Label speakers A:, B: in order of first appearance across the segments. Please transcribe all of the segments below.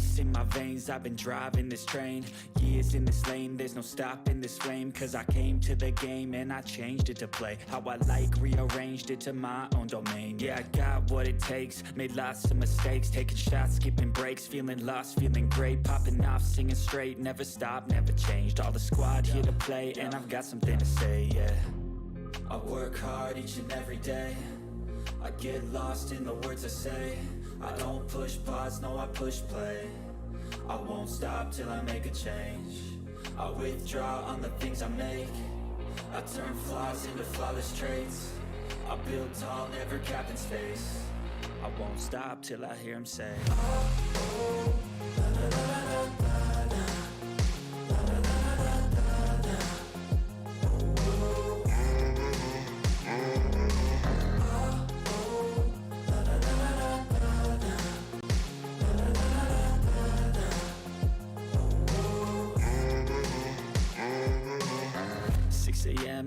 A: Ice in my veins, I've been driving this train. Years in this lane, there's no stopping this flame. Cause I came to the game and I changed it to play how I like, rearranged it to my own domain. Yeah, I got what it takes, made lots of mistakes, taking shots, skipping breaks, feeling lost, feeling great, popping off, singing straight, never stopped, never changed. All the squad here to play, and I've got something to say, yeah. I work hard each and every day, I get lost in the words I say. I don't push pause, no I push play. I won't stop till I make a change. I withdraw on the things I make. I turn flaws into flawless traits. I build tall, never capped in space. I won't stop till I hear him say, oh, la, la, la, la, la, la.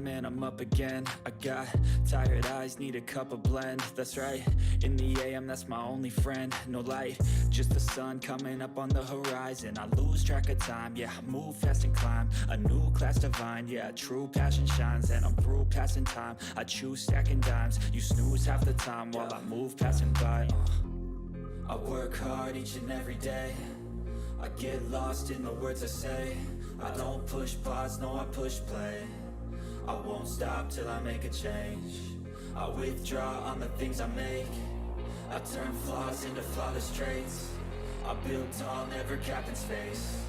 A: And I'm up again. I got tired eyes, need a cup of blend. That's right, in the AM, that's my only friend. No light, just the sun coming up on the horizon. I lose track of time, yeah, I move fast and climb a new class divine, yeah, true passion shines. And I'm through passing time, I choose stacking dimes. You snooze half the time while I move passing by. I work hard each and every day, I get lost in the words I say. I don't push pause, no I push play. I won't stop till I make a change. I withdraw on the things I make. I turn flaws into flawless traits. I build tall, never capped in space.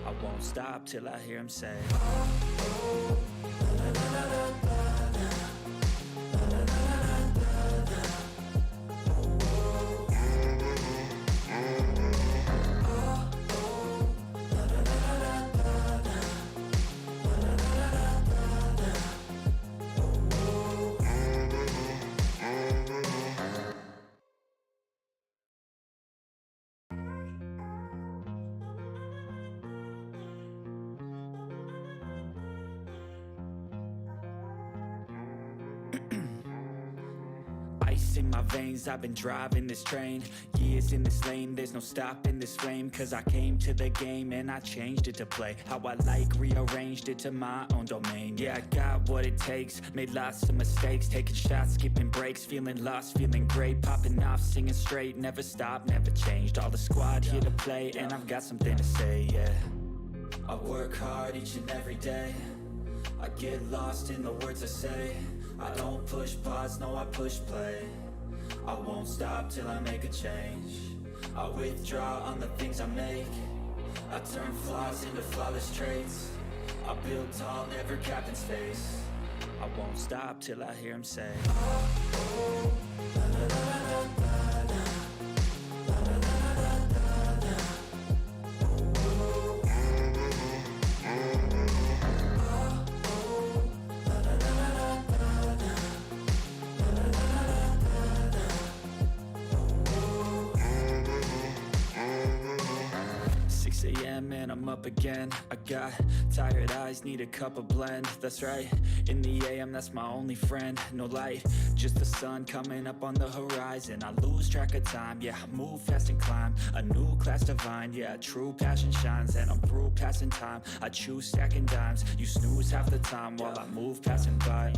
A: I won't stop till I hear him say, oh, la, la, la, la, la, la. In my veins, I've been driving this train. Years in this lane, there's no stopping this flame. Cause I came to the game and I changed it to play how I like, rearranged it to my own domain. Yeah, I got what it takes, made lots of mistakes, taking shots, skipping breaks, feeling lost, feeling great, popping off, singing straight, never stopped, never changed. All the squad here to play, and I've got something to say, yeah. I work hard each and every day, I get lost in the words I say. I don't push pause, no I push play. I won't stop till I make a change. I withdraw on the things I make. I turn flaws into flawless traits. I build tall, never capped in space. I won't stop till I hear him say, oh, la, la, la, la, la, la. And I'm up again. I got tired eyes, need a cup of blend. That's right, in the AM, that's my only friend. No light, just the sun coming up on the horizon. I lose track of time, yeah, I move fast and climb a new class divine, yeah, true passion shines. And I'm through passing time, I choose stacking dimes. You snooze half the time while I move passing by.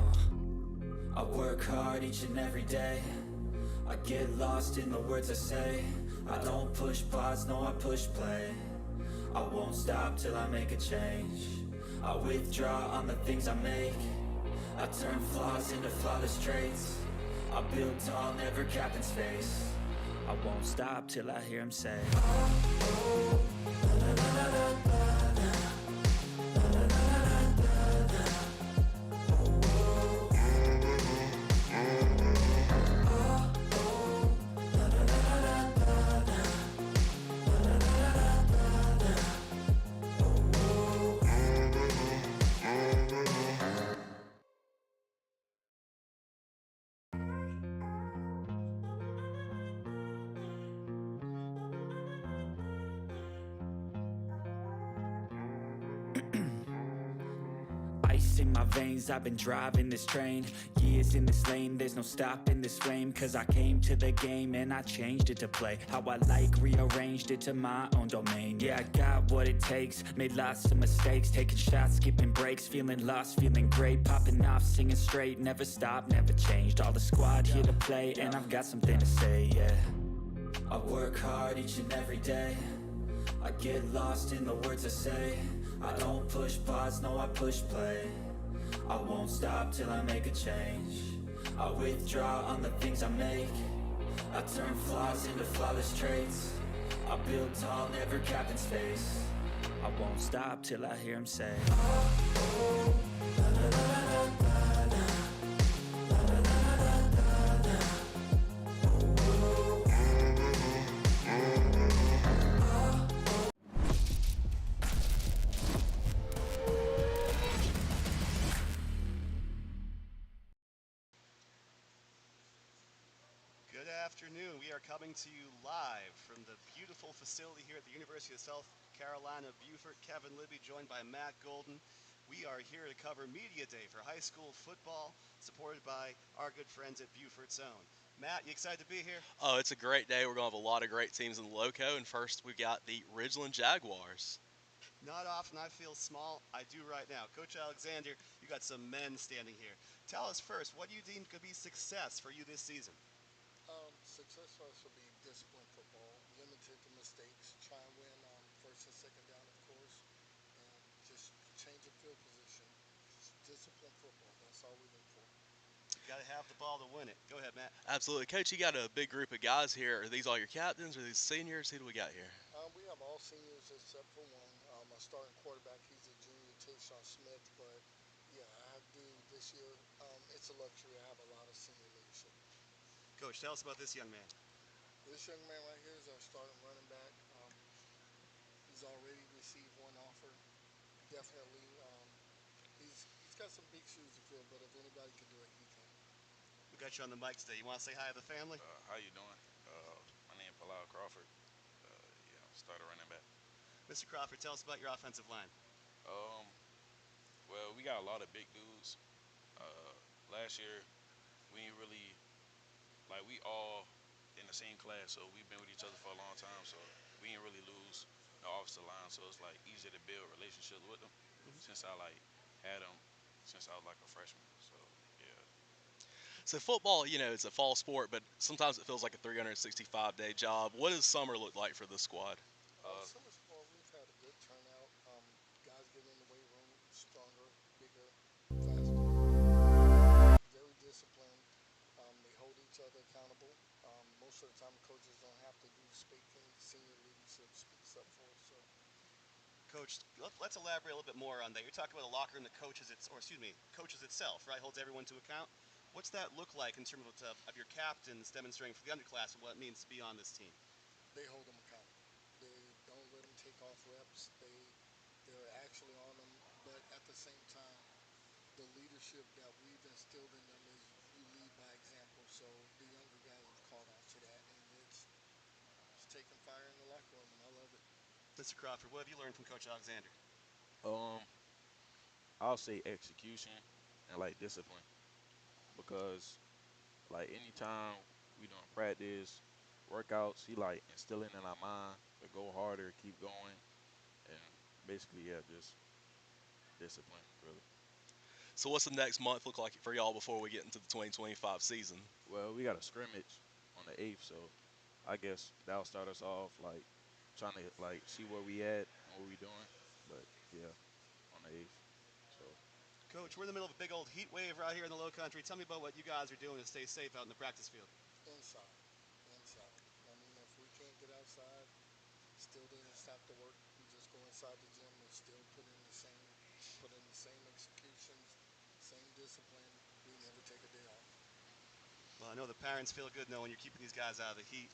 A: I work hard each and every day, I get lost in the words I say. I don't push pause, no I push play. I won't stop till I make a change. I withdraw on the things I make. I turn flaws into flawless traits. I build tall, never capped in space. I won't stop till I hear him say, oh, la, la, la, la, la, la. ice in my veins, I've been driving this train. Years in this lane, there's no stopping this flame. Cause I came to the game and I changed it to play how I like, rearranged it to my own domain. Yeah, I got what it takes, made lots of mistakes, taking shots, skipping breaks, feeling lost, feeling great, popping off, singing straight, never stopped, never changed. All the squad here to play, and I've got something to say, yeah. I work hard each and every day, I get lost in the words I say. I don't push pause, no I push play. I won't stop till I make a change. I withdraw on the things I make. I turn flaws into flawless traits. I build tall, never capped in space. I won't stop till I hear him say, oh, oh, la, la, la, la, la, la.
B: Good afternoon. We are coming to you live from the beautiful facility here at the University of South Carolina, Beaufort. Kevin Libby, joined by Matt Golden. We are here to cover Media Day for high school football, supported by our good friends at Beaufort's Own. Matt, you excited to be here?
C: Oh, it's a great day. We're going to have a lot of great teams in the Loco. And first, we've got the Ridgeland Jaguars.
B: Not often I feel small. I do right now. Coach Alexander, you got some men standing here. Tell us first, what do you deem could be success for you this season?
D: Success for us will be disciplined football, limited the mistakes, try and win first and second down, of course, and just change of field position. Just disciplined football. That's all we look for.
B: You got to have the ball to win it. Go ahead, Matt.
C: Absolutely. Coach, you got a big group of guys here. Are these all your captains? Are these seniors? Who do we got here?
D: We have all seniors except for one. Our starting quarterback, he's a junior, Tayshawn Smith, but yeah, I do this year. It's a luxury. I have a lot of senior leadership.
B: Coach, tell us about this young man.
D: This young man right here is our starting running back. He's already received one offer. Definitely, he's got some big shoes to fill, but if anybody can do it, he can.
B: We got you on the mic today. You want to say hi to the family?
E: How you doing? My name is Palau Crawford. Starter running back.
B: Mr. Crawford, tell us about your offensive line.
E: Um, well, we got a lot of big dudes. Last year, we ain't really we all in the same class, so we've been with each other for a long time. So we ain't really lose the offensive line, so it's easier to build relationships with them since I had them since I was a freshman. So yeah.
C: So football, it's a fall sport, but sometimes it feels like a 365-day job. What does summer look like for this squad?
D: Summer sport, we've had a good turnout. Guys getting in the weight room stronger, bigger, faster, very disciplined. They hold each other accountable. Most of the time, coaches don't have to do speaking. Senior leadership speaks up for us. So,
B: Coach, let's elaborate a little bit more on that. You're talking about a locker room that coaches itself, right? Holds everyone to account. What's that look like in terms of your captains demonstrating for the underclassmen what it means to be on this team?
D: they hold them accountable. They don't let them take off reps. They're actually on them, but at the same time, the leadership that we've instilled in them is you lead by example. So the younger guys have caught on to that, and it's taking fire in the locker room, and I love it.
B: Mr. Crawford, what have you learned from Coach Alexander?
E: Um, I'll say execution and discipline because anytime we doing practice, workouts, he instilling in our mind to go harder, keep going, and basically yeah, just discipline really.
C: So what's the next month look like for y'all before we get into the 2025 season?
E: Well, we got a scrimmage on the 8th, so I guess that'll start us off trying to see where we at and what we doing. But yeah, on the 8th. So
B: Coach, we're in the middle of a big old heat wave right here in the Low Country. Tell me about what you guys are doing to stay safe out in the practice field.
D: Inside, inside. I mean, if we can't get outside, still doesn't stop the work. We just go inside the gym and still put in the same executions, same discipline. We never take a day off.
B: Well, I know the parents feel good knowing you're keeping these guys out of the heat.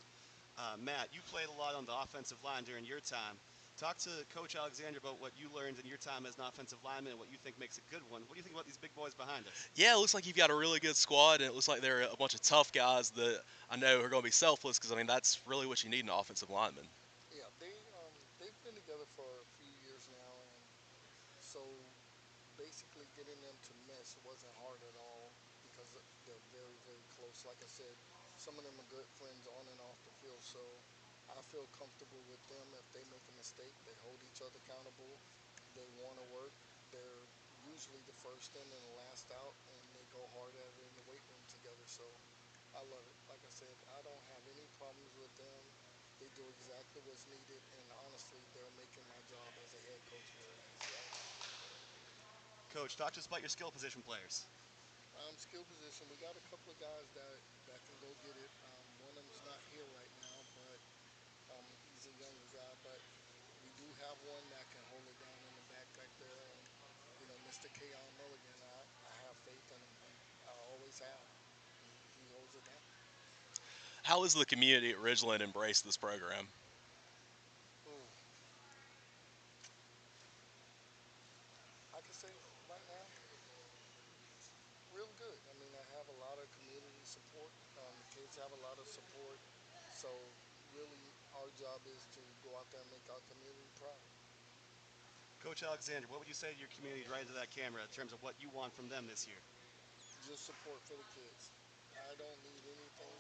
B: Matt, you played a lot on the offensive line during your time. Talk to Coach Alexander about what you learned in your time as an offensive lineman and what you think makes a good one. What do you think about these big boys behind us?
C: Yeah, it looks like you've got a really good squad, and it looks like they're a bunch of tough guys that I know are going to be selfless because, that's really what you need in an offensive lineman.
D: Yeah, they've been together for a few years now, and so basically getting them to miss wasn't hard at all because they're very, very close. Like I said, some of them are good friends on and off the field, so I feel comfortable with them. If they make a mistake, they hold each other accountable. They want to work. They're usually the first in and the last out, and they go hard at it in the weight room together. So I love it. Like I said, I don't have any problems with them. They do exactly what's needed, and honestly, they're making my job as a head coach very easy right now.
B: Coach, talk to us about your skill position players.
D: Skill position, we got a couple of guys that can go get it. One of them's not here right now, but he's a younger guy. But we do have one that can hold it down in the back there, and Mr. Kayon Milligan, I have faith in him. I always have. He holds it down.
C: How has the community at Ridgeland embraced this program?
D: Ooh, I can say right now, real good. I mean, I have a lot of community support. The kids have a lot of support. So really, our job is to go out there and make our community proud.
B: Coach Alexander, what would you say to your community right into that camera in terms of what you want from them this year?
D: Just support for the kids. I don't need anything.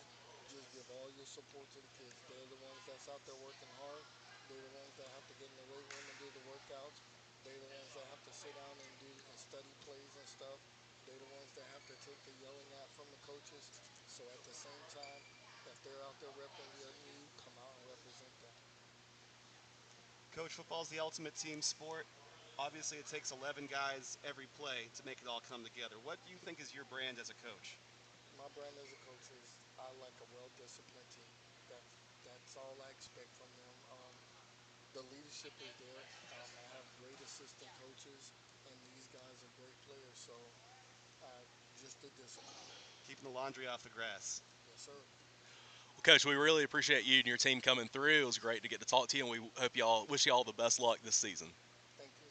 D: Just give all your support to the kids. They're the ones that's out there working hard. They're the ones that have to get in the weight room and do the workouts. They're the ones that have to sit down and do and study plays and stuff. They're the ones that have to take the yelling at from the coaches. So at the same time, if they're out there representing you, come out and represent them.
B: Coach, football is the ultimate team sport. Obviously, it takes 11 guys every play to make it all come together. What do you think is your brand as a coach?
D: My brand as a coach is I like a well-disciplined team. That's all I expect from them. The leadership is there. I have great assistant coaches, and these guys are great players. So just the discipline.
B: Keeping the laundry off the grass.
D: Yes, sir.
C: Well, Coach, we really appreciate you and your team coming through. It was great to get to talk to you, and we wish you all the best luck this season.
D: Thank you.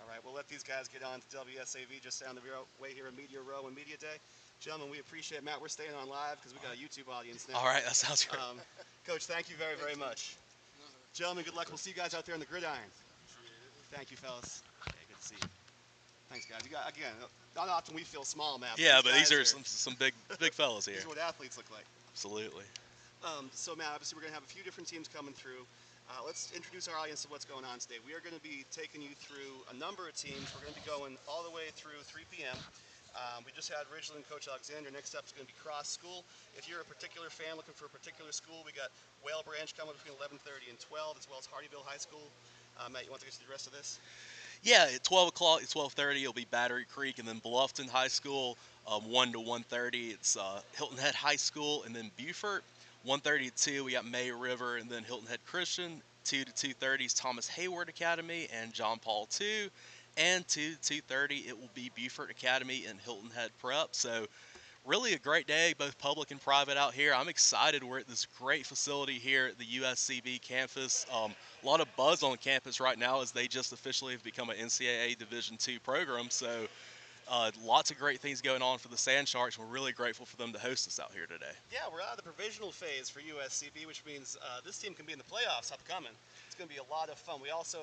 B: All right, we'll let these guys get on to WSAV just down the way here in Media Row and Media Day. Gentlemen, we appreciate it. Matt, we're staying on live because we got a YouTube audience now.
C: All right, that sounds great.
B: Coach, thank you very, very much.
D: No, sir.
B: Gentlemen, good luck. We'll see you guys out there on the gridiron. Thank you, fellas. Okay, good to see you. Thanks, guys. You got, again, not often we feel small, Matt.
C: Yeah, but these are some big fellas here.
B: These are what athletes look like.
C: Absolutely.
B: So, Matt, obviously we're going to have a few different teams coming through. Let's introduce our audience to what's going on today. We are going to be taking you through a number of teams. We're going to be going all the way through 3 p.m. We just had Ridgeland Coach Alexander. Next up is going to be Cross School. If you're a particular fan looking for a particular school, we got Whale Branch coming between 11:30 and 12, as well as Hardeeville High School. Matt, you want to get to the rest of this?
C: Yeah, at 12 o'clock, at 12:30, it'll be Battery Creek, and then Bluffton High School, 1 to 1:30. It's Hilton Head High School, and then Beaufort. 1:30 to 2, we got May River, and then Hilton Head Christian. 2 to 2:30 is Thomas Hayward Academy and John Paul II. And 2 to 2:30, it will be Beaufort Academy and Hilton Head Prep. So really a great day, both public and private out here. I'm excited. We're at this great facility here at the USCB campus. A lot of buzz on campus right now as they just officially have become an NCAA Division II program. So lots of great things going on for the Sand Sharks. We're really grateful for them to host us out here today.
B: Yeah, we're out of the provisional phase for USCB, which means this team can be in the playoffs upcoming. It's going to be a lot of fun. We also,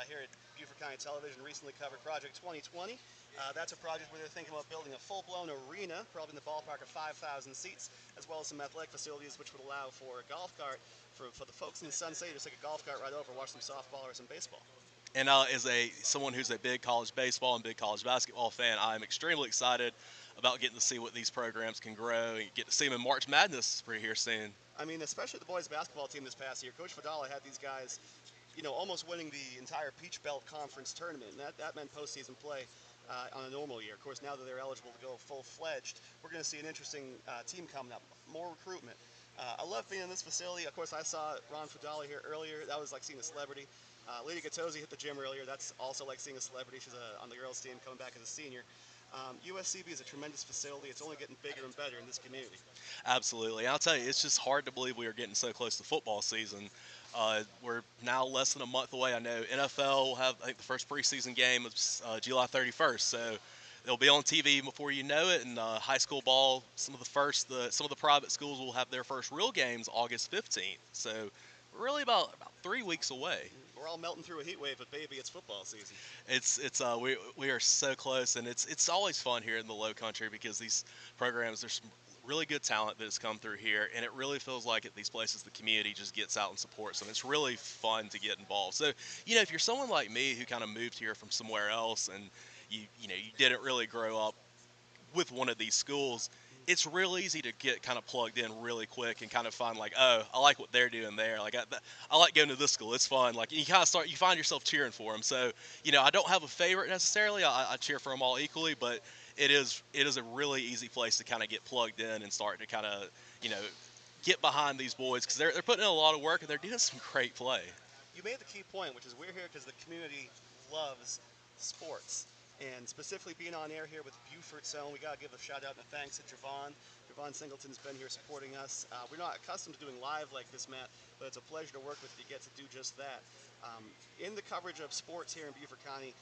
B: here at Beaufort County Television, recently covered Project 2020. That's a project where they're thinking about building a full-blown arena, probably in the ballpark of 5,000 seats, as well as some athletic facilities, which would allow for a golf cart for the folks in the Sun City to take a golf cart right over, watch some softball or some baseball.
C: And as someone who's a big college baseball and big college basketball fan, I'm extremely excited about getting to see what these programs can grow and get to see them in March Madness pretty here soon.
B: I mean, especially the boys basketball team this past year. Coach Vidala had these guys, almost winning the entire Peach Belt Conference tournament, and that meant postseason play on a normal year. Of course, now that they're eligible to go full-fledged, we're going to see an interesting team coming up, more recruitment. I love being in this facility. Of course, I saw Ron Fudali here earlier. That was like seeing a celebrity. Lydia Gattosi hit the gym earlier. That's also like seeing a celebrity. She's on the girls' team coming back as a senior. USCB is a tremendous facility. It's only getting bigger and better in this community.
C: Absolutely. I'll tell you, it's just hard to believe we are getting so close to football season. We're now less than a month away. I know NFL will have, I think, the first preseason game is July 31st. So they'll be on TV before you know it. And high school ball, some of the private schools will have their first real games August 15th. So really about 3 weeks away.
B: We're all melting through a heat wave, but baby, it's football season.
C: We are so close, and it's always fun here in the Low Country because these programs, there's some really good talent that has come through here, and it really feels like at these places the community just gets out and supports them. It's really fun to get involved. So if you're someone like me who kind of moved here from somewhere else, and you didn't really grow up with one of these schools, it's real easy to get kind of plugged in really quick and kind of find like, oh, I like what they're doing there. Like I like going to this school. It's fun. Like you find yourself cheering for them. So I don't have a favorite necessarily. I cheer for them all equally, but it is a really easy place to kind of get plugged in and start to kind of get behind these boys because they're putting in a lot of work and they're doing some great play.
B: You made the key point, which is we're here because the community loves sports. And specifically being on air here with Buford Zone, we got to give a shout out and a thanks to Javon. Javon Singleton's been here supporting us. We're not accustomed to doing live like this, Matt, but it's a pleasure to work with you to get to do just that. In the coverage of sports here in Beaufort County,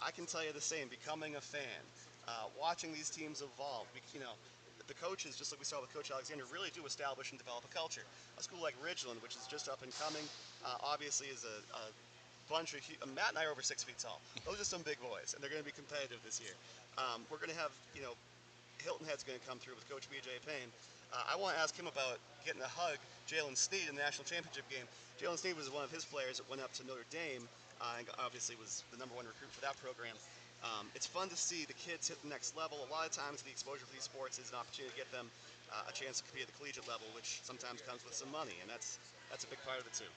B: I can tell you the same, becoming a fan, watching these teams evolve, the coaches, just like we saw with Coach Alexander, really do establish and develop a culture. A school like Ridgeland, which is just up and coming, obviously is a bunch of Matt and I are over 6 feet tall. Those are some big boys, and they're going to be competitive this year. We're going to have, Hilton Head's going to come through with Coach B.J. Payne. I want to ask him about getting a hug Jalen Sneed in the national championship game. Jalen Sneed was one of his players that went up to Notre Dame and obviously was the #1 recruit for that program. It's fun to see the kids hit the next level. A lot of times the exposure for these sports is an opportunity to get them a chance to compete at the collegiate level, which sometimes comes with some money, and that's a big part of it too.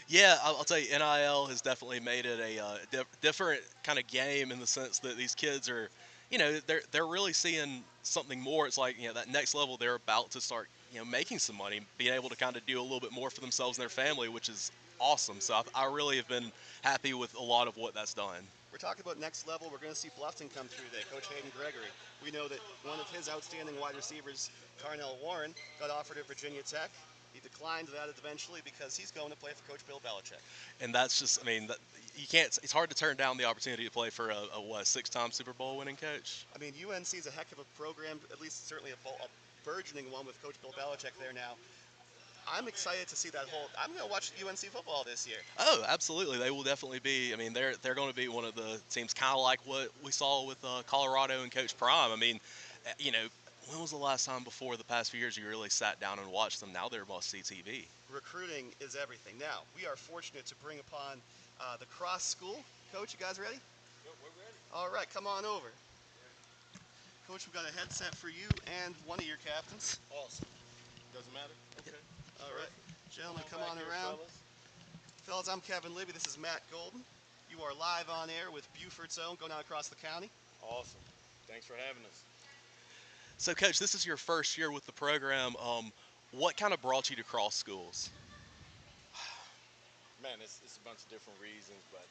C: Yeah, I'll tell you, NIL has definitely made it a different kind of game in the sense that these kids are, they're really seeing something more. It's like that next level. They're about to start, making some money, being able to kind of do a little bit more for themselves and their family, which is awesome. So I really have been happy with a lot of what that's done.
B: We're talking about next level. We're going to see Bluffton come through today. Coach Hayden Gregory. We know that one of his outstanding wide receivers, Carnell Warren, got offered at Virginia Tech. He declined that eventually because he's going to play for Coach Bill Belichick.
C: And that's just, you can't. It's hard to turn down the opportunity to play for a 6-time Super Bowl winning coach.
B: UNC is a heck of a program, at least certainly a burgeoning one with Coach Bill Belichick there now. I'm excited to see that whole. I'm going to watch UNC football this year.
C: Oh, absolutely. They will definitely be. They're going to be one of the teams, kind of like what we saw with Colorado and Coach Prime. When was the last time before the past few years you really sat down and watched them? Now they're must-see TV.
B: Recruiting is everything. Now, we are fortunate to bring upon the Cross School. Coach, you guys ready?
E: Yep, we're ready.
B: All right, come on over. Coach, we've got a headset for you and one of your captains.
E: Awesome. Doesn't matter? Okay.
B: All right. Gentlemen, come on around. Fellas, I'm Kevin Libby. This is Matt Golden. You are live on air with Buford Zone, going out across the county.
E: Awesome. Thanks for having us.
C: So, Coach, this is your first year with the program. What kind of brought you to Cross Schools?
E: Man, it's a bunch of different reasons, but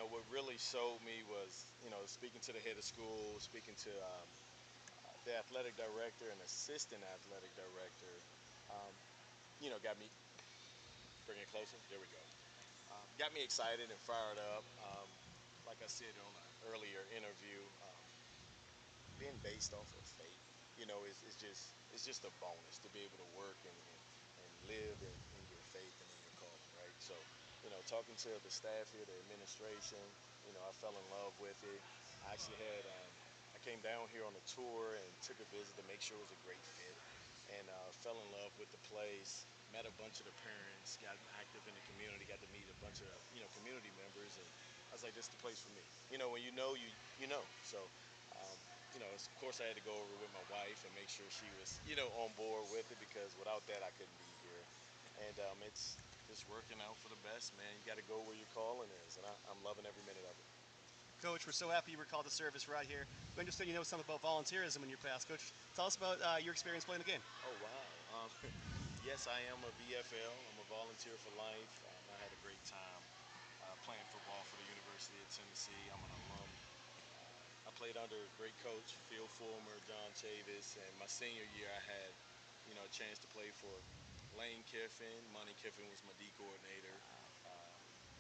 E: what really showed me was speaking to the head of school, speaking to the athletic director and assistant athletic director. Got me bring it closer. There we go. Got me excited and fired up. Like I said on an earlier interview, being based off of faith, it's just a bonus to be able to work and live in your faith and in your calling, right? So, talking to the staff here, the administration, I fell in love with it. I actually I came down here on a tour and took a visit to make sure it was a great fit, and fell in love with the place. Met a bunch of the parents, got active in the community, got to meet a bunch of community members, and I was like, this is the place for me. When you know. So, of course, I had to go over with my wife and make sure she was on board with it, because without that, I couldn't be here. And it's just working out for the best, man. You got to go where your calling is, and I'm loving every minute of it.
B: Coach, we're so happy you were called to service right here. We understand you know something about volunteerism in your past. Coach, tell us about your experience playing the game.
E: Oh, wow. Yes, I am a VFL. I'm a volunteer for life. I had a great time playing football for the University of Tennessee. I'm an alum. I played under a great coach, Phil Fulmer, John Chavis, and my senior year I had, a chance to play for Lane Kiffin. Monty Kiffin was my D coordinator.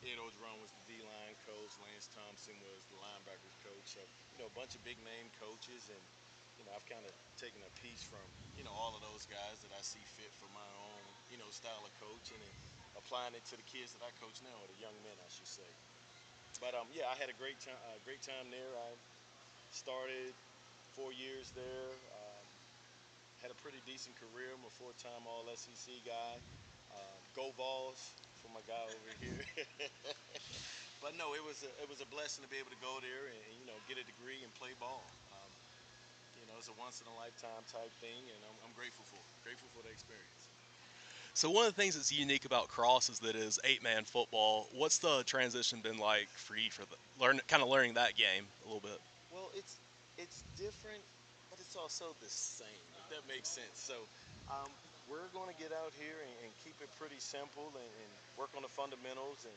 E: Ed Ogeron was the D-line coach. Lance Thompson was the linebackers coach. So, a bunch of big-name coaches, and I've kind of taken a piece from, all of those guys that I see fit for my own, style of coaching, and
F: applying it to the kids that I coach now, or the young men, I should say. But yeah, I had a great time there. I started 4 years there. Had a pretty decent career. I'm a four-time All SEC guy. Go Vols for my guy over here. But no, it was a blessing to be able to go there and get a degree and play ball. It's a once in a lifetime type thing, and I'm grateful for it. Grateful for the experience.
C: So one of the things that's unique about cross is that it is 8-man football. What's the transition been like for you for the learning that game a little bit?
F: Well, it's different, but it's also the same. If that makes sense. So we're going to get out here and keep it pretty simple and work on the fundamentals and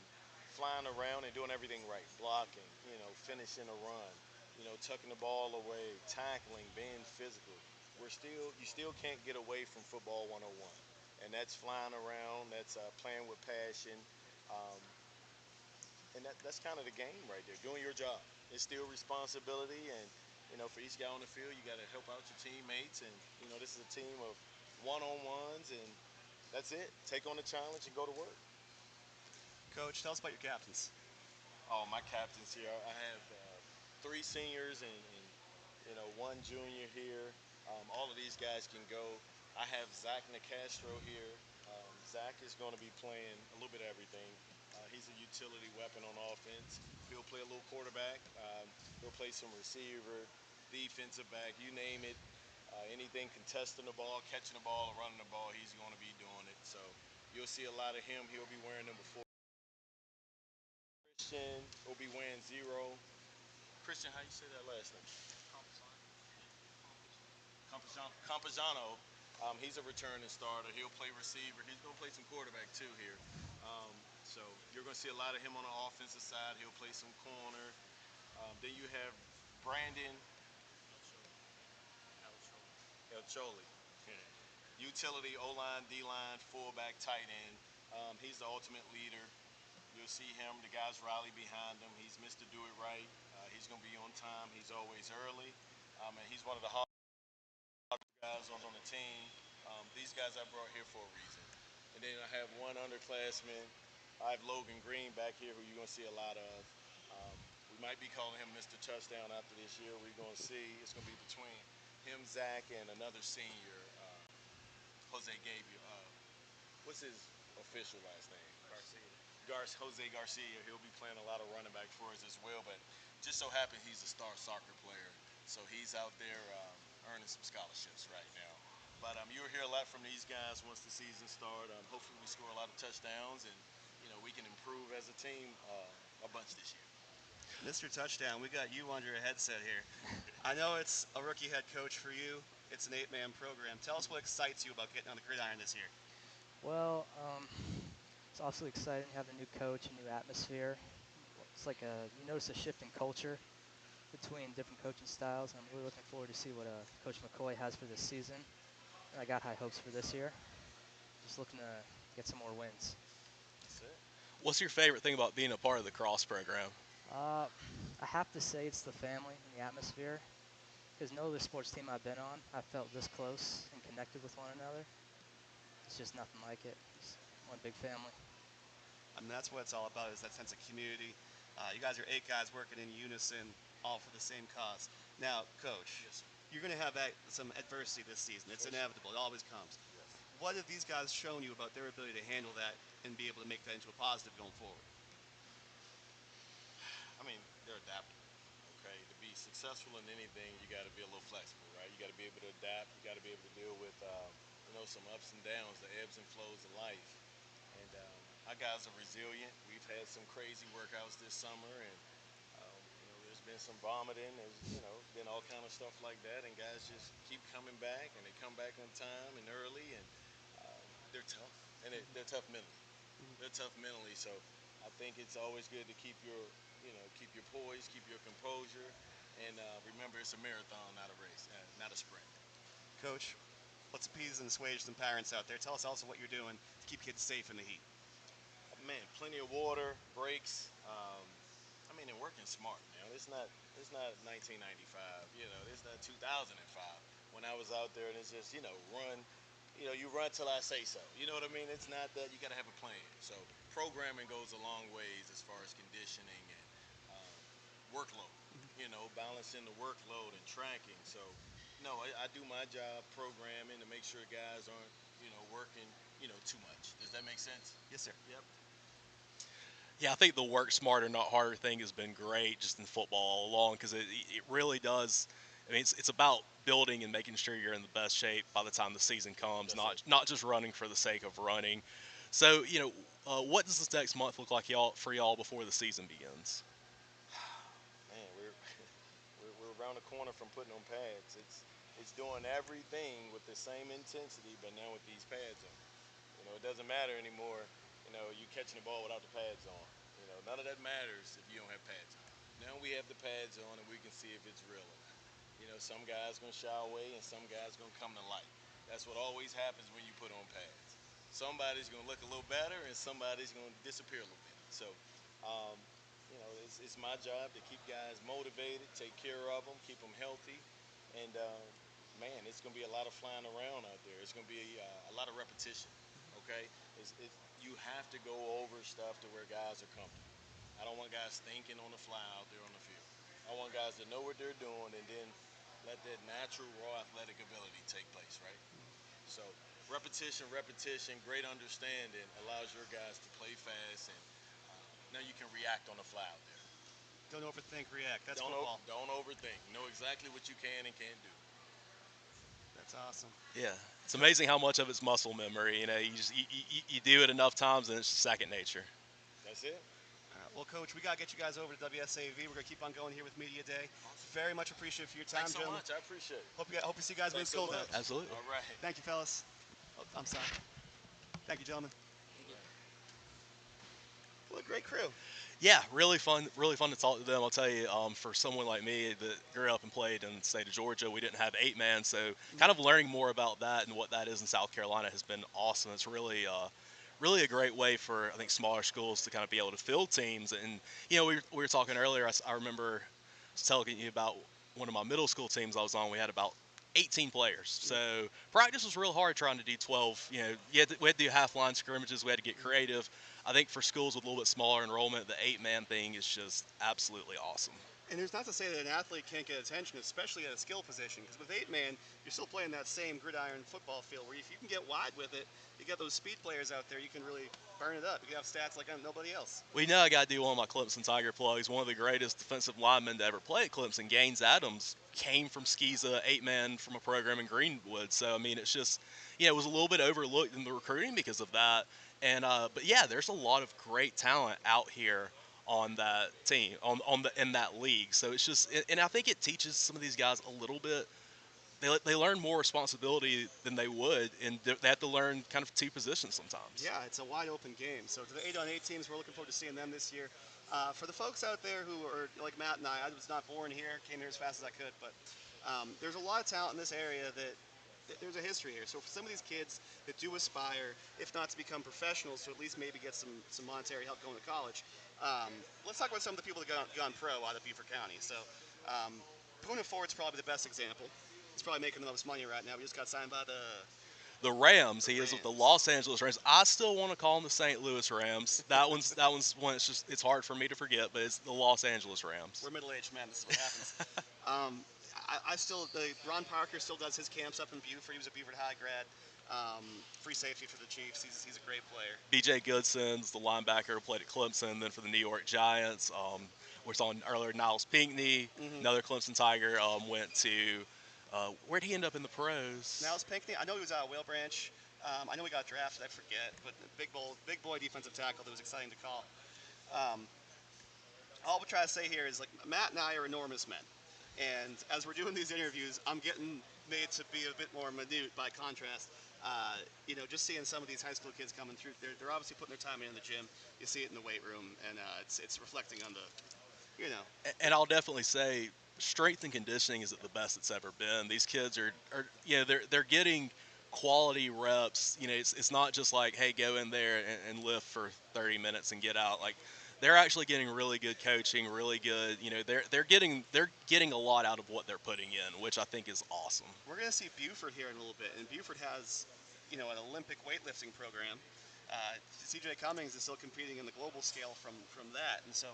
F: flying around and doing everything right, blocking, finishing a run, tucking the ball away, tackling, being physical. You still can't get away from football 101, and that's flying around, that's playing with passion. Um, and that's kind of the game right there. Doing your job. It's still responsibility, and for each guy on the field, you got to help out your teammates. And this is a team of one-on-ones, and that's it. Take on the challenge and go to work.
B: Coach, tell us about your captains.
F: Oh, my captains here. I have three seniors and one junior here. All of these guys can go. I have Zach Nicastro here. Zach is going to be playing a little bit of everything. He's a utility weapon on offense. He'll play a little quarterback. He'll play some receiver, defensive back, you name it. Anything contesting the ball, catching the ball, or running the ball, he's going to be doing it. So you'll see a lot of him. He'll be wearing number 4. Christian will be wearing 0. Christian, how you say that last name? Campazano. He's a returning starter. He'll play receiver. He's going to play some quarterback too here. So you're going to see a lot of him on the offensive side. He'll play some corner. Then you have Brandon El Choli. Utility, O-line, D-line, fullback, tight end. He's the ultimate leader. You'll see him. The guys rally behind him. He's Mr. Do It Right. He's going to be on time. He's always early. And he's one of the hard guys on the team. These guys I brought here for a reason. And then I have one underclassman. I have Logan Green back here, who you're going to see a lot of. We might be calling him Mr. Touchdown after this year. We're going to see. It's going to be between him, Zach, and another senior, Jose Gabriel. What's his official last name? Jose Garcia. He'll be playing a lot of running back for us as well, but just so happens he's a star soccer player. So he's out there earning some scholarships right now. But you'll hear a lot from these guys once the season starts. Hopefully we score a lot of touchdowns and we can improve as a team a bunch this year.
B: Mr. Touchdown, we got you under a headset here. I know it's a rookie head coach for you. It's an 8-man program. Tell us what excites you about getting on the gridiron this year.
G: Well, it's also exciting to have a new coach, a new atmosphere. It's like you notice a shift in culture between different coaching styles. I'm really looking forward to see what Coach McCoy has for this season. I got high hopes for this year. Just looking to get some more wins.
F: That's it.
C: What's your favorite thing about being a part of the cross program?
G: I have to say it's the family and the atmosphere. Because no other sports team I've been on, I felt this close and connected with one another. It's just nothing like it. It's one big family.
B: I mean, that's what it's all about, is that sense of community. You guys are 8 guys working in unison, all for the same cause. Now, Coach,
F: Yes, sir.
B: you're going to have some adversity this season. It's
F: Yes, sir.
B: inevitable. It always comes.
F: Yes.
B: What have these guys shown you about their ability to handle that and be able to make that into a positive going forward?
F: I mean, they're adaptable. Okay, to be successful in anything, you got to be a little flexible, right? You got to be able to adapt. You got to be able to deal with, some ups and downs, the ebbs and flows of life. And our guys are resilient. We've had some crazy workouts this summer, and there's been some vomiting. There's been all kind of stuff like that, and guys just keep coming back, and they come back on time and early, and they're tough, and they're tough mentally. They're tough mentally, so I think it's always good to keep your poise, keep your composure, and remember it's a marathon, not a race, not a sprint.
B: Coach, let's appease and assuage some parents out there. Tell us also what you're doing to keep kids safe in the heat.
F: Man, plenty of water, breaks. And working smart. It's not 1995. It's not 2005 when I was out there, and it's just run, you run till I say so. You know what I mean? It's not that. You got to have a plan. So programming goes a long ways as far as conditioning and workload. Balancing the workload and tracking. So no, I do my job programming to make sure guys aren't working too much. Does that make sense?
B: Yes, sir.
F: Yep.
C: Yeah, I think the work smarter, not harder thing has been great just in football all along because it really does. I mean, it's about building and making sure you're in the best shape by the time the season comes,
F: That's
C: not
F: it.
C: not just running for the sake of running. So, what does this next month look like y'all before the season begins?
F: Man, we're around the corner from putting on pads. It's doing everything with the same intensity, but now with these pads on. It doesn't matter anymore. You catching the ball without the pads on. None of that matters if you don't have pads on. Now we have the pads on, and we can see if it's real or not. Some guys gonna shy away, and some guys gonna come to light. That's what always happens when you put on pads. Somebody's gonna look a little better, and somebody's gonna disappear a little bit. So, um, it's my job to keep guys motivated, take care of them, keep them healthy, and man, it's gonna be a lot of flying around out there. It's gonna be a lot of repetition. Okay, you have to go over stuff to where guys are comfortable. I don't want guys thinking on the fly out there on the field. I want guys to know what they're doing and then let that natural raw athletic ability take place, right? So repetition, repetition, great understanding allows your guys to play fast and now you can react on the fly out there.
B: Don't overthink, react. That's
F: Don't
B: football.
F: don't overthink. Know exactly what you can and can't do.
B: That's awesome.
C: Yeah, it's amazing how much of it's muscle memory. You do it enough times and it's just second nature.
F: That's it.
B: All right, well, Coach, we got to get you guys over to WSAV. We're going to keep on going here with Media Day. Very much appreciative for your time,
F: Thanks so
B: gentlemen.
F: much. I appreciate it.
B: Hope you see you guys when
F: Thanks
B: school
F: so
B: day.
F: much.
C: Absolutely.
F: All right.
B: Thank you, fellas. Oh, I'm sorry. Thank you, gentlemen. What a great crew.
C: Yeah, really fun to talk to them. I'll tell you, for someone like me that grew up and played in the state of Georgia, we didn't have 8-man, so kind of learning more about that and what that is in South Carolina has been awesome. It's really a great way for, I think, smaller schools to kind of be able to field teams. And we were talking earlier. I remember telling you about one of my middle school teams I was on. We had about 18 players. So practice was real hard trying to do 12. We had to do half line scrimmages. We had to get creative. I think for schools with a little bit smaller enrollment, the 8-man thing is just absolutely awesome.
B: And there's not to say that an athlete can't get attention, especially at a skill position, because with 8-man, you're still playing that same gridiron football field where if you can get wide with it, you got those speed players out there, you can really burn it up. You can have stats like nobody else.
C: We know I got to do one of my Clemson Tiger plugs. One of the greatest defensive linemen to ever play at Clemson, Gaines Adams, came from Skeeza, 8-man from a program in Greenwood. So, I mean, it's just, it was a little bit overlooked in the recruiting because of that. And but yeah, there's a lot of great talent out here on that team, in that league. So it's just, and I think it teaches some of these guys a little bit. They learn more responsibility than they would, and they have to learn kind of two positions sometimes.
B: Yeah, it's a wide open game. So to the 8-on-8 teams, we're looking forward to seeing them this year. For the folks out there who are like Matt and I was not born here, came here as fast as I could, but there's a lot of talent in this area that there's a history here. So for some of these kids that do aspire, if not to become professionals, to at least maybe get some monetary help going to college, let's talk about some of the people that gone pro out of Beaufort County. So Poona Ford's probably the best example. He's probably making the most money right now. He just got signed by
C: The Rams. He is with
B: Rams.
C: the Los Angeles Rams. I still want to call them the St. Louis Rams. That one's one. It's hard for me to forget, but it's the Los Angeles Rams.
B: We're middle-aged men. This is what happens. I still, Ron Parker still does his camps up in Beaufort. He was a Beaufort High grad. Free safety for the Chiefs. He's a great player.
C: B.J. Goodson's the linebacker who played at Clemson, then for the New York Giants. We saw earlier Niles Pinckney, another Clemson Tiger, went to where'd he end up in the pros?
B: Niles Pinckney, I know he was out of Whale Branch. I know he got drafted. I forget, but big boy defensive tackle that was exciting to call. All we're trying to say here is like Matt and I are enormous men, and as we're doing these interviews, I'm getting made to be a bit more minute by contrast. Just seeing some of these high school kids coming through, they're obviously putting their time in the gym. You see it in the weight room, and it's reflecting on the,
C: And I'll definitely say strength and conditioning is at the best it's ever been. These kids are they're getting quality reps. It's not just like, hey, go in there and lift for 30 minutes and get out. Like, they're actually getting really good coaching, really good. They're getting a lot out of what they're putting in, which I think is awesome.
B: We're going to see Beaufort here in a little bit, and Beaufort has an Olympic weightlifting program. CJ Cummings is still competing in the global scale from that, and so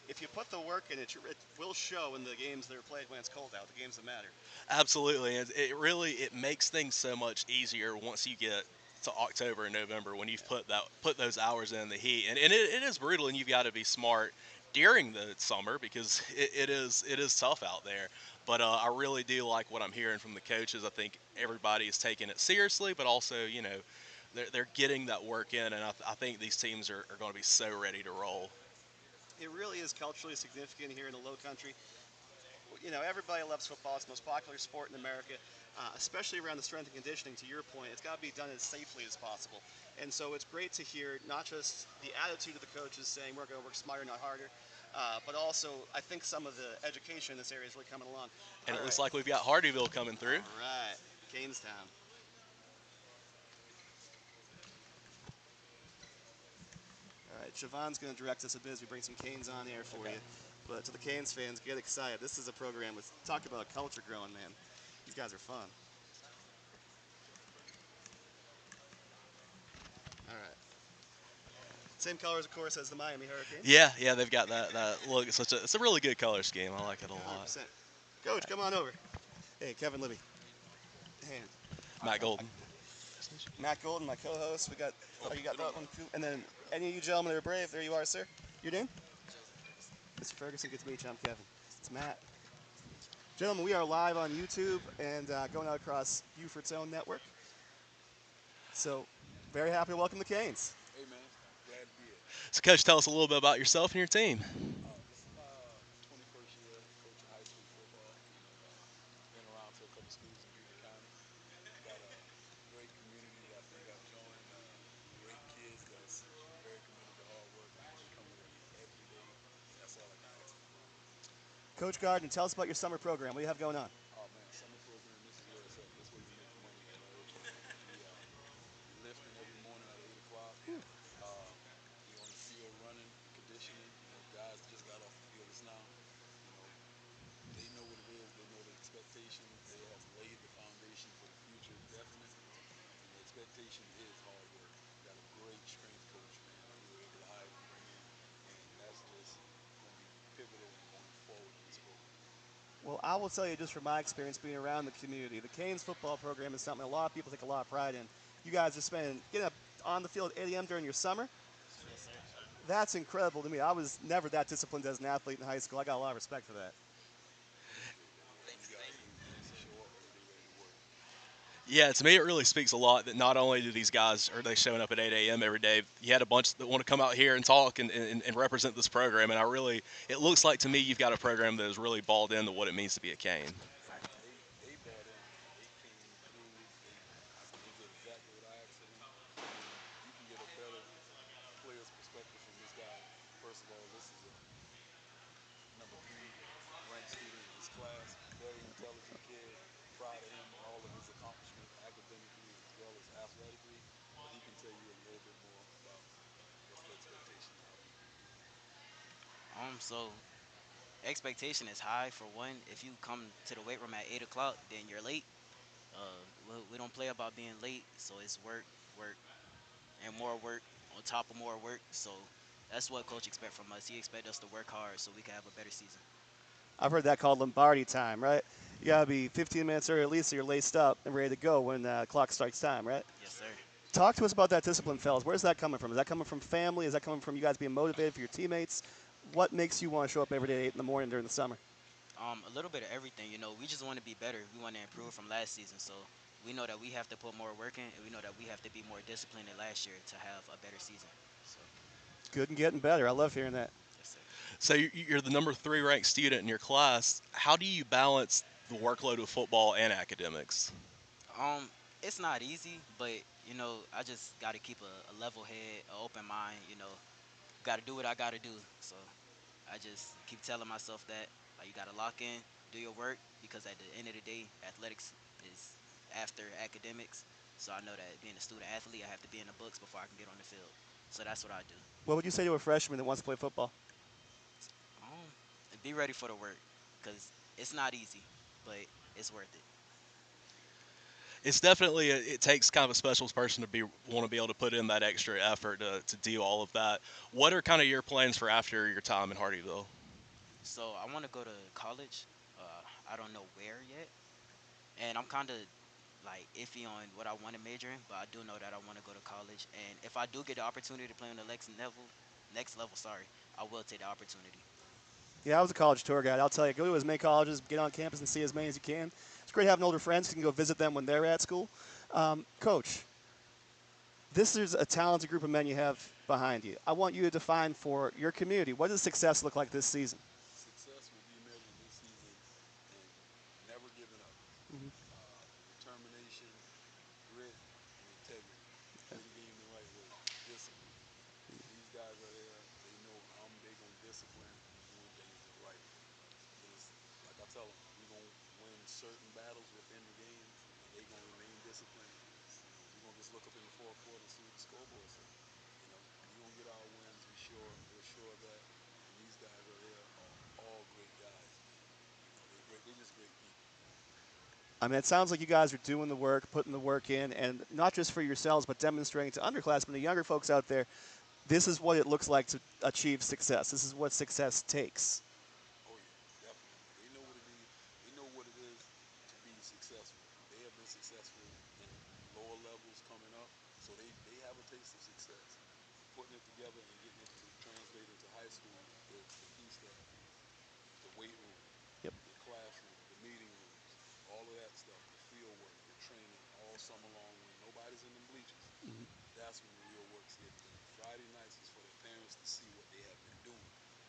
B: if you put the work in, it will show in the games that are played when it's cold out, the games that matter.
C: Absolutely, and it makes things so much easier once you get to October and November when you've put those hours in the heat, and it is brutal, and you've got to be smart during the summer because it is tough out there. But I really do like what I'm hearing from the coaches. I think everybody is taking it seriously, but also they're getting that work in, and I think these teams are going to be so ready to roll.
B: It really is culturally significant here in the Low Country. Everybody loves football. It's the most popular sport in America, especially around the strength and conditioning. To your point, it's got to be done as safely as possible. And so it's great to hear not just the attitude of the coaches saying we're going to work smarter, not harder, but also I think some of the education in this area is really coming along.
C: And
B: All
C: it looks
B: right.
C: like we've got Hardeeville coming through.
B: All right, Canestown. All right, Siobhan's going to direct us a bit as we bring some Canes on air for you. But to the Canes fans, get excited. This is a program with talk about a culture growing, man. These guys are fun. All right. Same colors, of course, as the Miami Hurricanes.
C: Yeah, they've got that look. It's a really good color scheme. I like it a lot.
B: 100%. Coach, come on over. Hey, Kevin Libby. Hand.
C: Matt Golden.
B: Matt Golden, my co-host. You got that one too. And then any of you gentlemen that are brave, there you are, sir. Your name? Mr. Ferguson, good to meet you. I'm Kevin. It's Matt. Gentlemen, we are live on YouTube and going out across Buford's own network. So, very happy to welcome the Canes.
H: Hey man, glad to be here.
C: So, Coach, tell us a little bit about yourself and your team.
H: This is my 21st year coaching high school football. Been around to a couple schools in Beaufort County. Got a great community that I think I've joined. Great kids that's very committed to hard work. They come with me every day. That's all I can ask for.
B: Coach Gardner, tell us about your summer program. What do you have going on?
H: Oh man, summer program. This is where it's at. This is where you make the money at. We lifting every morning at 8 o'clock. We on the field running, conditioning. Guys just got off the field just now. You know, they know what it is. They know the expectation. They have laid the foundation for the future, definitely. And the expectation is hard work. Got a great strength coach, man, that we were able to hire and bring in, and that's just going to be pivotal in going forward in this program.
B: Well, I will tell you just from my experience being around the community, the Canes football program is something a lot of people take a lot of pride in. You guys are getting up on the field at 8 a.m. during your summer. That's incredible to me. I was never that disciplined as an athlete in high school. I got a lot of respect for that.
C: Yeah, to me, it really speaks a lot that not only do these guys are they showing up at 8 a.m. every day, you had a bunch that want to come out here and talk and represent this program. And it looks like to me you've got a program that is really balled into what it means to be a Cane.
H: They bought in. They came through. They did exactly what I asked of them. I mean, you can get a better player's perspective from this guy. First of all, this is a #3 ranked student in his class. Very intelligent kid. Proud of him and all of his accomplishments academically as well as athletically. But he can tell you a little bit more about what's the expectation and how we compete.
I: So expectation is high for one. If you come to the weight room at 8 o'clock, then you're late. We don't play about being late, so it's work, work, and more work on top of more work. So that's what coach expect from us. He expect us to work hard so we can have a better season.
B: I've heard that called Lombardi time, right? You got to be 15 minutes early at least so you're laced up and ready to go when the clock strikes time, right?
I: Yes, sir.
B: Talk to us about that discipline, fellas. Where's that coming from? Is that coming from family? Is that coming from you guys being motivated for your teammates? What makes you want to show up every day at 8 in the morning during the summer?
I: A little bit of everything. We just want to be better. We want to improve from last season. So we know that we have to put more work in, and we know that we have to be more disciplined than last year to have a better season. So.
B: Good and getting better. I love hearing that.
I: Yes, sir.
C: So you're the #3 ranked student in your class. How do you balance the workload of football and academics?
I: It's not easy, but I just got to keep a level head, an open mind. Got to do what I got to do. So I just keep telling myself that you got to lock in, do your work, because at the end of the day, athletics is after academics. So I know that being a student athlete, I have to be in the books before I can get on the field. So that's what I do.
B: What would you say to a freshman that wants to play football?
I: Be ready for the work, because it's not easy, but it's worth it.
C: It's definitely it takes kind of a special person to want to be able to put in that extra effort to do all of that. What are kind of your plans for after your time in Hardeeville?
I: So I want to go to college. I don't know where yet, and I'm kind of like iffy on what I want to major in, but I do know that I want to go to college. And if I do get the opportunity to play on the next level, sorry, I will take the opportunity.
B: Yeah, I was a college tour guide. I'll tell you, go to as many colleges, get on campus, and see as many as you can. It's great having older friends. You can go visit them when they're at school. Coach, this is a talented group of men you have behind you. I want you to define for your community, what does success look like this season?
H: Success will be measured this season and never giving up. Determination, grit, and integrity. Play the game the right way. Discipline. These guys are there. They know I'm big on discipline and doing things the right way. Because, like I tell them, we're going to win certain battles within the game, and they're going to remain disciplined. We're going to just look up in the fourth quarter and see what the scoreboard says. We're going to get our wins. We're sure of that. And these guys are there are all great guys, man. They're great. They're just great people.
B: I mean, it sounds like you guys are doing the work, putting the work in, and not just for yourselves, but demonstrating to underclassmen, the younger folks out there, this is what it looks like to achieve success. This is what success takes.
H: Oh yeah, definitely. They know what it is. They know what it is to be successful. They have been successful in lower levels coming up, so they have a taste of success. Putting it together and getting it to translate into high school, the key stuff, the weight room,
B: Yep.
H: the classroom, the meeting rooms, all of that stuff, the field work, the training, all summer long when nobody's in the bleachers. That's when the real work's getting done. Friday nights is for their parents to see what they have been doing,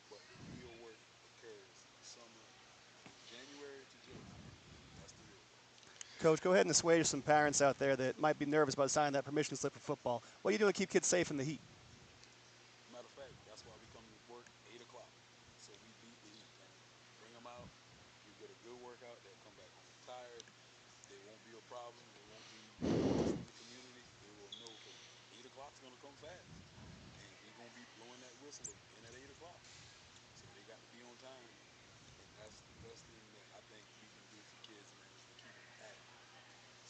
H: but the real work occurs in the summer from January to July. That's the real work.
B: Coach, go ahead and assuage some parents out there that might be nervous about signing that permission slip for football. What are you doing to keep kids safe in the heat?
H: Matter of fact, that's why we come to work 8 o'clock. So we beat the heat, man. Bring them out. You get a good workout. They'll come back home tired. There won't be a problem. There won't be nervousness in the community. They will know because 8 o'clock's going to come fast. And we're going to be blowing that whistle again at 8 o'clock. So they got to be on time. And that's the best thing that I think we can do for kids, man, is to keep them active.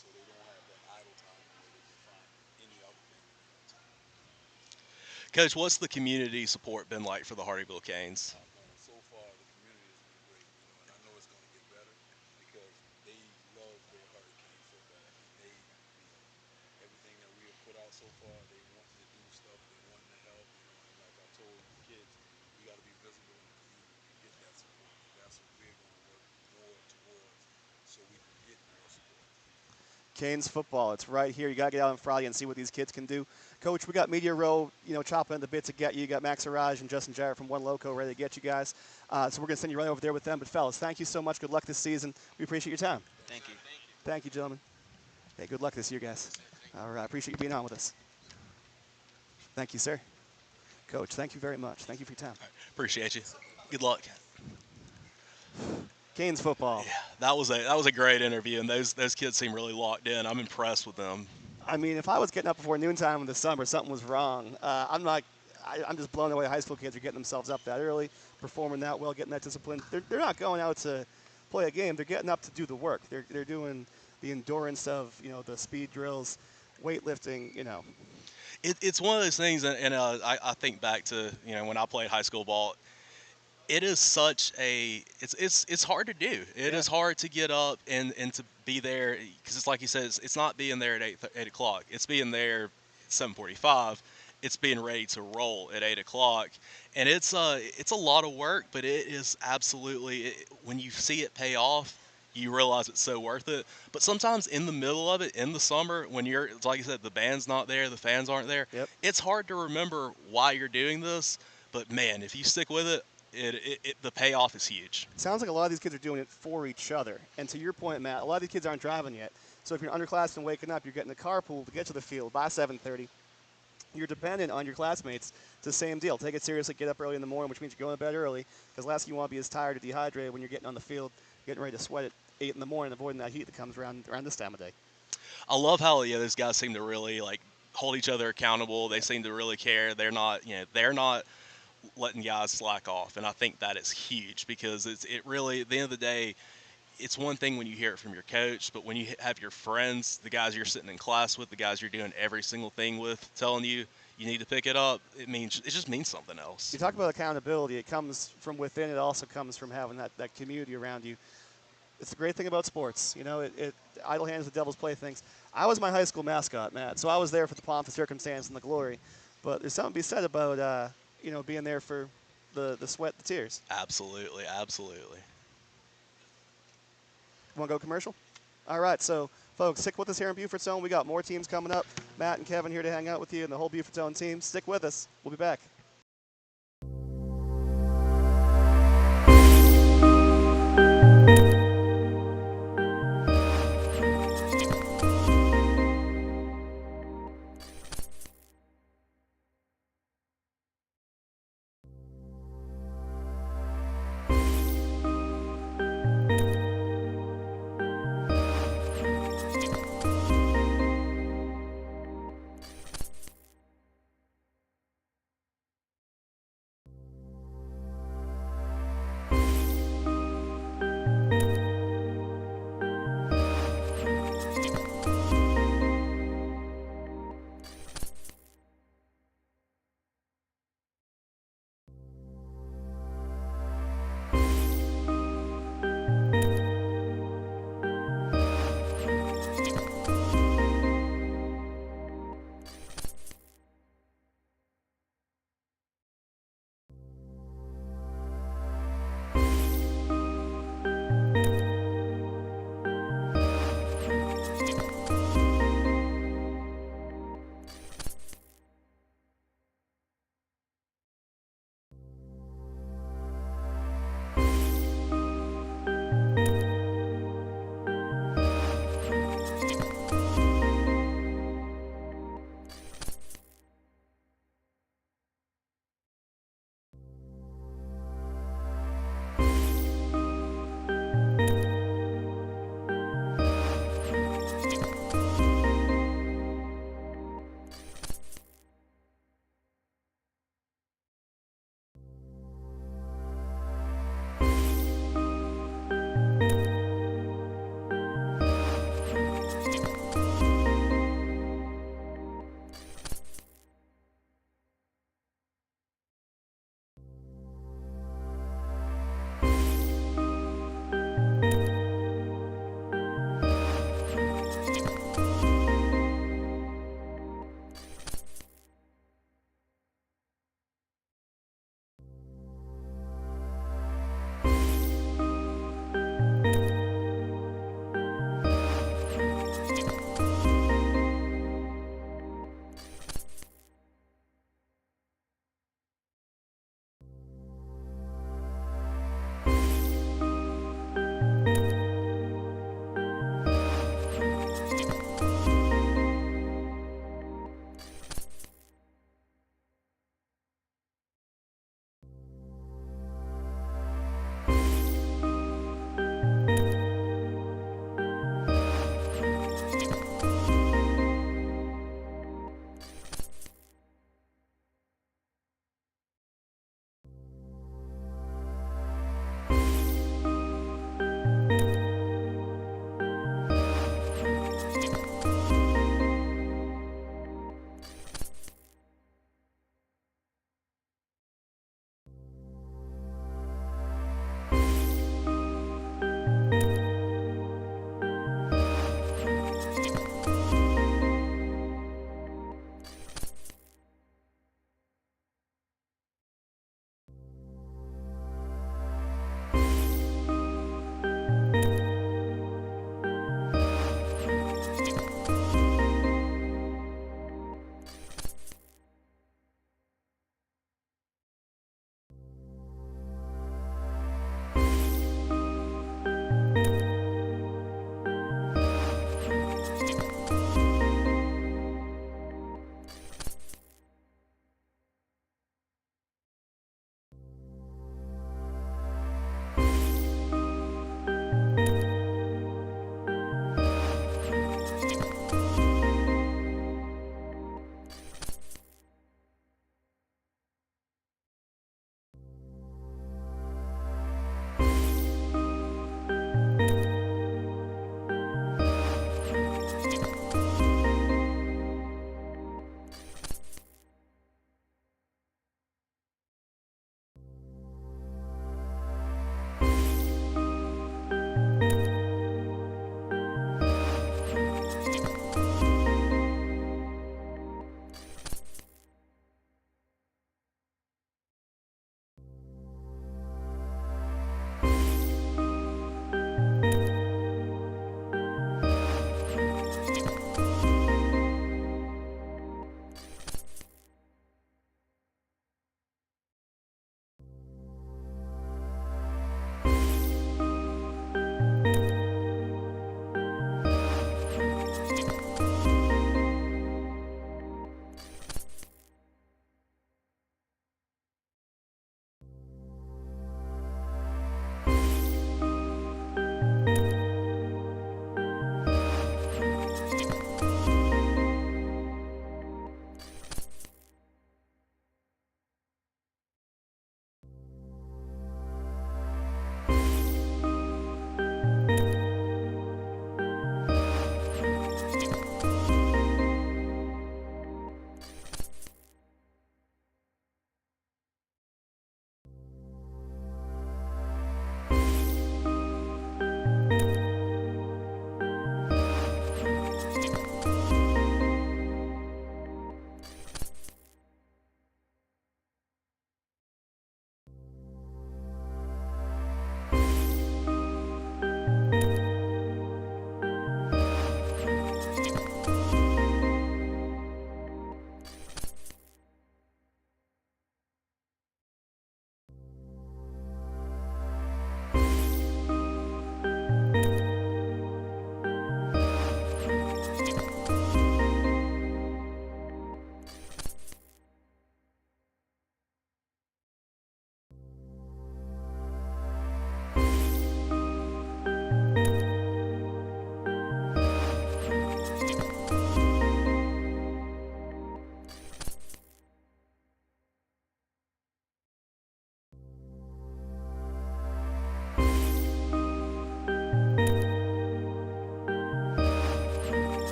H: So they don't have that idle time where they can find any other thing in their time.
C: Coach, what's the community support been like for the Hardeeville Canes?
H: Man, so far the community has been great, and I know it's going to get better because they love their Hurricane so bad, and everything that we have put out so far, they wanting to do stuff, they wanting to help, and like I told the kids, we got to be visible in the community to get that support, and that's what we're going to work more towards, so we can get more support.
B: Canes football, it's right here. You got to get out on Friday and see what these kids can do. Coach, we got Media Row, chopping at the bit to get you. You got Max Araj and Justin Jarrett from One Loco ready to get you guys. So we're going to send you right over there with them. But, fellas, thank you so much. Good luck this season. We appreciate your time.
I: Thank you.
B: Thank you, gentlemen. Hey, good luck this year, guys. All right, I appreciate you being on with us. Thank you, sir. Coach, thank you very much. Thank you for your time.
C: Appreciate you. Good luck.
B: Canes football.
C: Yeah, that was a great interview, and those kids seem really locked in. I'm impressed with them.
B: I mean, if I was getting up before noontime in the summer, something was wrong. I'm just blown away. High school kids are getting themselves up that early, performing that well, getting that discipline. They're not going out to play a game. They're getting up to do the work. They're doing the endurance of the speed drills, weightlifting.
C: It's one of those things, and I think back to when I played high school ball. It is such a it's hard to do. It is hard to get up and to be there because it's like you said, it's not being there at 8 o'clock. It's being there at 7:45. It's being ready to roll at 8 o'clock, and it's a lot of work, but it is absolutely when you see it pay off, you realize it's so worth it. But sometimes in the middle of it, in the summer, when it's like you said, the band's not there, the fans aren't there.
B: Yep.
C: It's hard to remember why you're doing this. But man, if you stick with it, the payoff is huge.
B: Sounds like a lot of these kids are doing it for each other. And to your point, Matt, a lot of these kids aren't driving yet. So if you're underclassmen waking up, you're getting a carpool to get to the field by 7:30. You're dependent on your classmates. It's the same deal. Take it seriously. Get up early in the morning, which means you're going to bed early. Because last thing you want to be is tired or dehydrated when you're getting on the field, getting ready to sweat at 8 in the morning, avoiding that heat that comes around this time of day.
C: I love how those guys seem to really hold each other accountable. They seem to really care. They're not letting guys slack off, and I think that is huge because it really, at the end of the day, it's one thing when you hear it from your coach, but when you have your friends, the guys you're sitting in class with, the guys you're doing every single thing with, telling you you need to pick it up, it just means something else.
B: You talk about accountability. It comes from within. It also comes from having that community around you. It's the great thing about sports. You know, idle hands, the devil's playthings. I was my high school mascot, Matt, so I was there for the pomp, the circumstance, and the glory. But there's something to be said about, being there for the sweat, the tears.
C: Absolutely, absolutely.
B: Want to go commercial? All right, so folks, stick with us here in Beaufort Zone. We got more teams coming up. Matt and Kevin here to hang out with you and the whole Beaufort Zone team. Stick with us. We'll be back.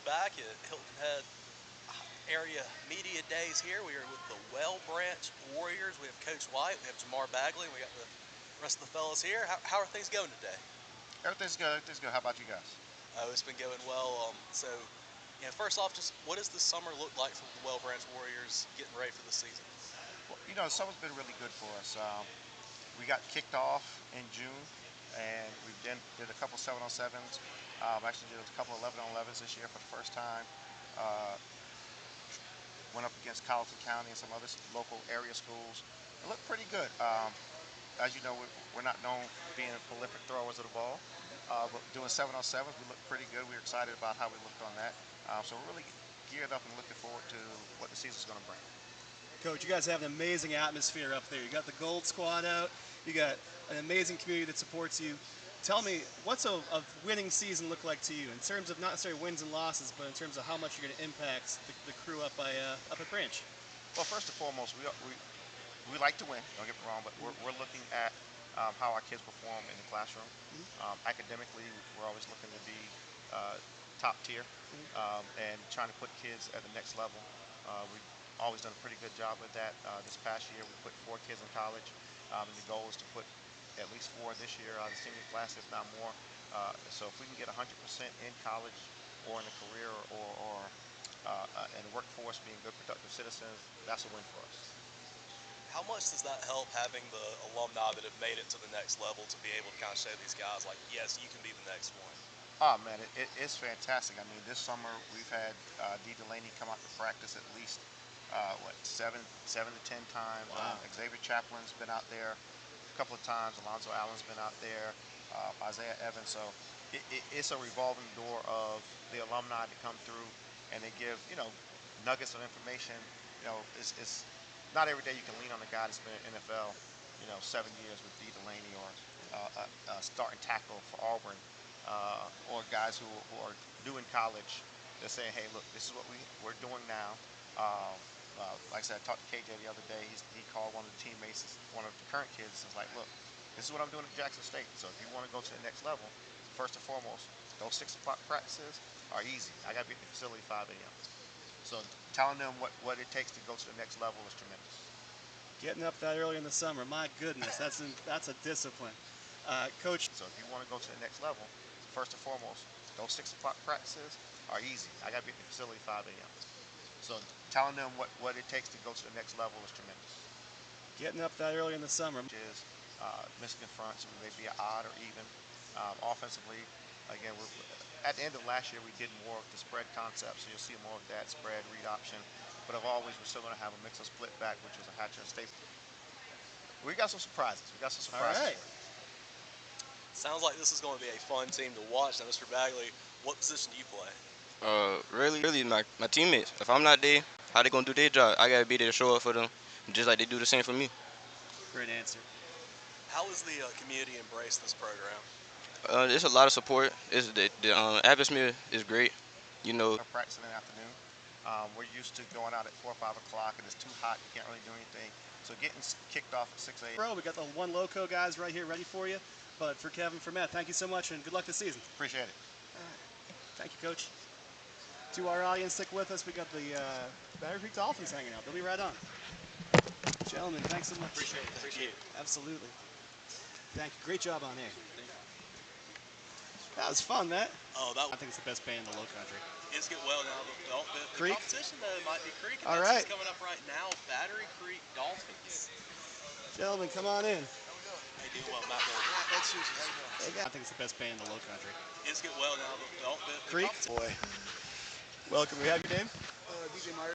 C: back at Hilton Head area media days here. We are with the Well Branch Warriors. We have Coach White, we have Jamar Bagley, and we got the rest of the fellas here. How are things going today?
F: Everything's good. Everything's good. How about you guys?
C: Oh, it's been going well. First off, just what does this summer look like for the Well Branch Warriors getting ready for the season?
F: Well, the summer's been really good for us. We got kicked off in June, and we did a couple 7-on-7s. Actually did a couple 11-on-11s this year for the first time. Went up against Colleton County and some other local area schools. It looked pretty good. As you know, we're not known for being prolific throwers of the ball, but doing 7-on-7s, we looked pretty good. We were excited about how we looked on that. So we're really geared up and looking forward to what the season's going to bring.
B: Coach, you guys have an amazing atmosphere up there. You got the Gold Squad out. You got an amazing community that supports you. Tell me, what's a winning season look like to you in terms of not necessarily wins and losses, but in terms of how much you're going to impact the crew up at Branch?
F: Well, first and foremost, we like to win. Don't get me wrong, but we're looking at how our kids perform in the classroom. Academically, we're always looking to be top tier and trying to put kids at the next level. We've always done a pretty good job with that. This past year, we put 4 kids in college, and the goal is to put at least 4 this year out of the senior class, if not more. So if we can get 100% in college or in a career or in the workforce, being good, productive citizens, that's a win for us.
C: How much does that help having the alumni that have made it to the next level to be able to kind of show these guys, like, yes, you can be the next one?
F: Oh, man, it's fantastic. I mean, this summer we've had D. Delaney come out to practice at least, 7 to 10 times.
C: Wow.
F: Xavier Chaplin's been out there a couple of times. Alonzo Allen's been out there. Isaiah Evans. So it's a revolving door of the alumni to come through, and they give, nuggets of information. It's not every day you can lean on a guy that's been in the NFL, 7 years with D. Delaney or starting tackle for Auburn, or guys who are doing college. They're saying, hey, look, this is what we're doing now. Like I said, I talked to KJ the other day. He called one of the teammates, one of the current kids, and was like, look, this is what I'm doing at Jackson State. So if you want to go to the next level, first and foremost, those 6 o'clock practices are easy. I got to be at the facility 5 a.m. So telling them what it takes to go to the next level is tremendous.
B: Getting up that early in the summer, my goodness, that's a discipline. Coach.
F: So if you want to go to the next level, first and foremost, those 6 o'clock practices are easy. I got to be at the facility 5 a.m. So telling them what it takes to go to the next level is tremendous.
B: Getting up that early in the summer.
F: Which is Michigan fronts, may be odd or even. Offensively, again, at the end of last year, we did more of the spread concept, so you'll see more of that spread, read option. But of always, we're still going to have a mix of split back, which was a Hatcher and Staple. We got some surprises.
B: All right.
C: Sounds like this is going to be a fun team to watch. Now, Mr. Bagley, what position do you play?
J: Really my teammates. If I'm not there, how they gonna do their job? I gotta be there to show up for them, just like they do the same for me.
B: Great answer.
C: How has the community embraced this program?
J: There's a lot of support. The atmosphere is great.
F: We're practicing in the afternoon. We're used to going out at 4 or 5 o'clock, and it's too hot. You can't really do anything. So getting kicked off at 6 a.m.
B: Bro, we got the One Loco guys right here ready for you. But for Kevin, for Matt, thank you so much, and good luck this season.
F: Appreciate it.
B: Thank you, Coach. To our audience, stick with us. We got the Battery Creek Dolphins hanging out. They'll be right on. Gentlemen, thanks so much.
C: Appreciate it.
B: Absolutely. Thank you. Great job on air. That was fun, Matt.
C: Oh,
B: I think it's the best band in the Low Country.
C: It's good. Well, now the
B: Creek?
C: competition might be Creek. And
B: All
C: that's
B: right.
C: what's coming up right now. Battery Creek Dolphins.
B: Gentlemen, come on in.
C: Hey, doing well, Matt Gordon.
B: I think it's the best band in the Low Country.
C: It's good. Well, now the
B: Creek?
K: Boy.
B: Welcome. We have your name?
K: DJ Myers.